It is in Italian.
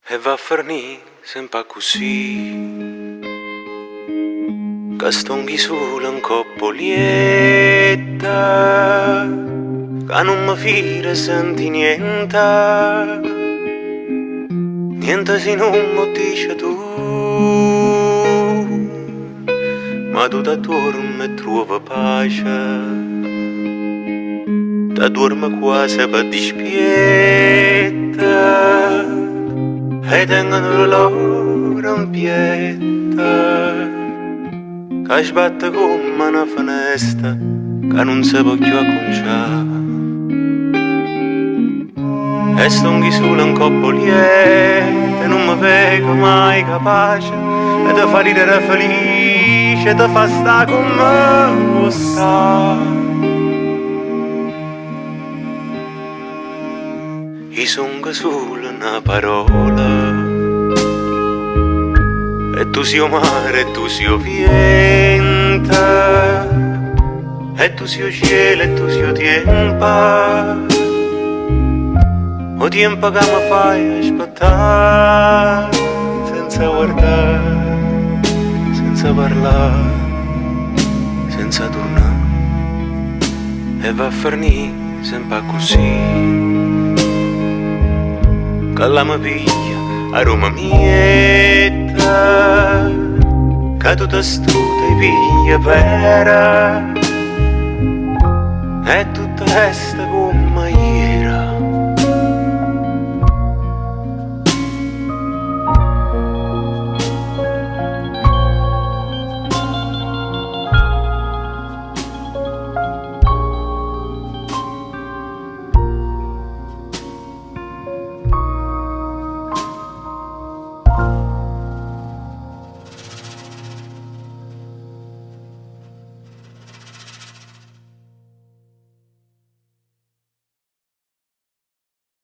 E va a fernì, semp accussì, che stonghi solo un coppolietta, che non mi fira senti niente, niente se non mi dice tu, ma tu da dormi e trovi pace, da dormi quasi per dispietta. E tengono loro in pietta, che sbatte come una finestra, che non si può più acconciare. E stonghi solo un coppolietto, e non mi vedo mai capace, e ti fa ridere felice, e ti fa sta come lo sta. I songo solo una parola, e tu sia mare, e tu sia vento, e tu sia cielo, e tu sia tempo, o tempo che mi fai aspettare, senza guardare, senza parlare, senza tornare, e va a fernì sempre così. Che la mi piglia a Roma mietta, che tu ti stuta e piglia vera, e tutto resta come